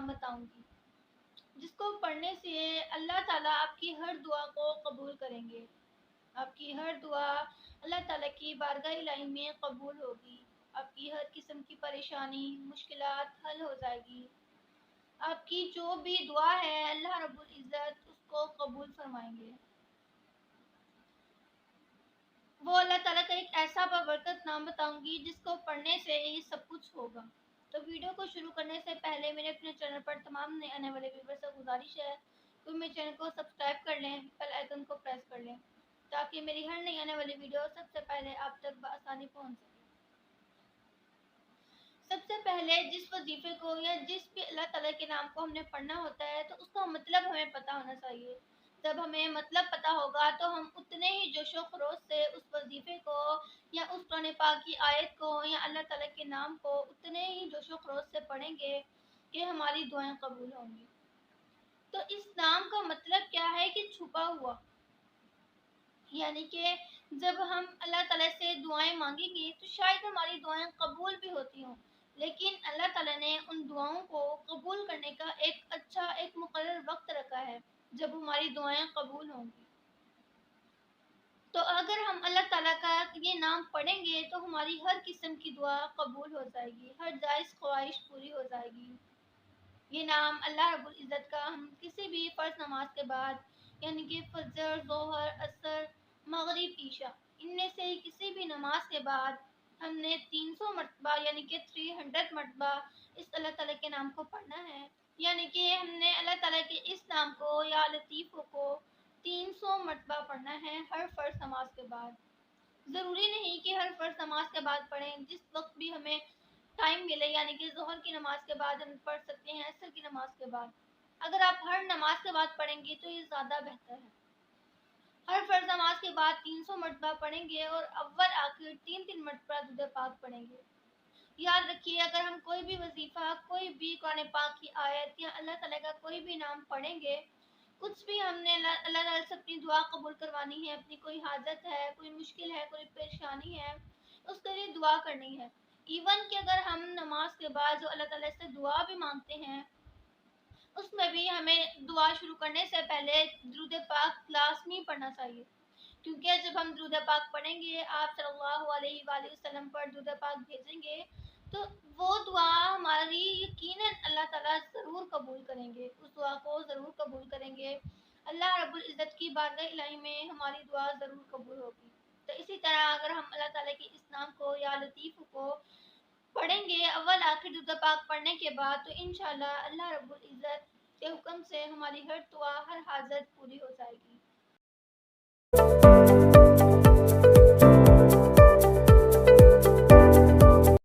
नाम बताऊंगी जिस को पढ़ने से अल्लाह ताला आपकी हर दुआ को कबूल करेंगे। आपकी हर दुआ अल्लाह ताला की बारगाह इलाही में कबूल होगी। आपकी हर किस्म की परेशानी मुश्किलात हल हो जाएगी। आपकी जो भी दुआ है अल्लाह रब्बुल इज़्ज़त उसको कबूल फरमाएंगे। वो अल्लाह ताला का एक ऐसा बाबरकत नाम बताऊंगी जिसको पढ़ने से ही सब कुछ होगा। तो वीडियो को शुरू करने से पहले मेरे अपने चैनल पर तमाम नए आने वाले व्यूअर्स से गुजारिश है कि मेरे चैनल को सब्सक्राइब कर लें, बेल आइकन को प्रेस कर लें ताकि मेरी हर नई आने वाली वीडियो सबसे पहले आप तक बआसानी पहुंच सके। सबसे पहले जिस वजीफे को या जिस भी अल्लाह ताला के नाम को हमने पढ़ना होता है तो उसका मतलब हमें पता होना चाहिए। जब हमें मतलब पता होगा तो हम उतने ही जोशो खरोश से उस वजीफे को या उस कुरान पाक की आयत को या अल्लाह ताला के नाम को उतने ही जोशो खरोश से पढ़ेंगे कि हमारी दुआएं कबूल होंगी। तो इस नाम का मतलब क्या है कि छुपा हुआ, यानी कि जब हम अल्लाह ताला से दुआएं मांगेंगे तो शायद हमारी दुआएं कबूल भी होती हों, लेकिन अल्लाह ताला ने उन दुआओं को कबूल करने का एक अच्छा एक मुकर्रर वक्त रखा है जब हमारी दुआएं कबूल होंगी। तो अगर हम अल्लाह ताला का ये नाम पढ़ेंगे तो हमारी हर किस्म की दुआ कबूल हो जाएगी, हर जायज़ ख्वाहिश पूरी हो जाएगी। ये नाम अल्लाह रब्बुल इज़्ज़त का हम किसी भी फ़र्ज़ नमाज के बाद यानी कि फजर, ज़ोहर, असर, मगरिब, ईशा इनमें से किसी भी नमाज के बाद हमने 300 मरतबा यानी कि 300 मरतबा इस अल्लाह ताला के नाम को पढ़ना है। यानी कि हमने अल्लाह ताला के इस नाम को या लतीफ़ को 300 मरतबा पढ़ना है हर फ़र्ज़ नमाज के बाद। ज़रूरी नहीं कि हर फ़र्ज़ नमाज के बाद पढ़ें, जिस वक्त भी हमें टाइम मिले, यानी कि ज़ोहर की नमाज के बाद हम पढ़ सकते हैं, असर की नमाज के बाद। अगर आप हर नमाज के बाद पढ़ेंगे तो ये ज़्यादा बेहतर है। हर फ़र्ज़ नमाज के बाद 300 मरतबा पढ़ेंगे और अव्वल आखिर 3-3 मरतबा दुरूद पाक पढ़ेंगे। याद रखिए, अगर हम कोई भी वजीफ़ा, कोई भी कुरान पाक की आयत या अल्लाह ताला का कोई भी नाम पढ़ेंगे, कुछ भी हमने अल्लाह ताला से अपनी दुआ कबूल करवानी है, अपनी कोई हाजत है, कोई मुश्किल है, कोई परेशानी है, उसके लिए दुआ करनी है। इवन कि अगर हम नमाज के बाद जो अल्लाह ताला से दुआ भी मांगते हैं, उसमें भी हमें दुआ शुरू करने से पहले दुरूद पाक लाज़मी पढ़ना चाहिए। क्योंकि जब हम दुरूद पाक पढ़ेंगे, आप सल्लल्लाहु अलैहि वसल्लम पर दुरूद पाक भेजेंगे, तो वो दुआ हमारी यकीनन अल्लाह ताला ज़रूर कबूल करेंगे, उस दुआ को ज़रूर कबूल करेंगे। अल्लाह रब्बुल इज़्ज़त की बारगाह इलाही में हमारी दुआ ज़रूर कबूल होगी। तो इसी तरह अगर हम अल्लाह ताला के इस नाम को या लतीफ़ को पढ़ेंगे अव्वल आखिर दुरूद पाक पढ़ने के बाद, तो इंशाअल्लाह अल्लाह रब्बुल इज़्ज़त के हुक्म से हमारी हर दुआ, हर हाजत पूरी हो जाएगी।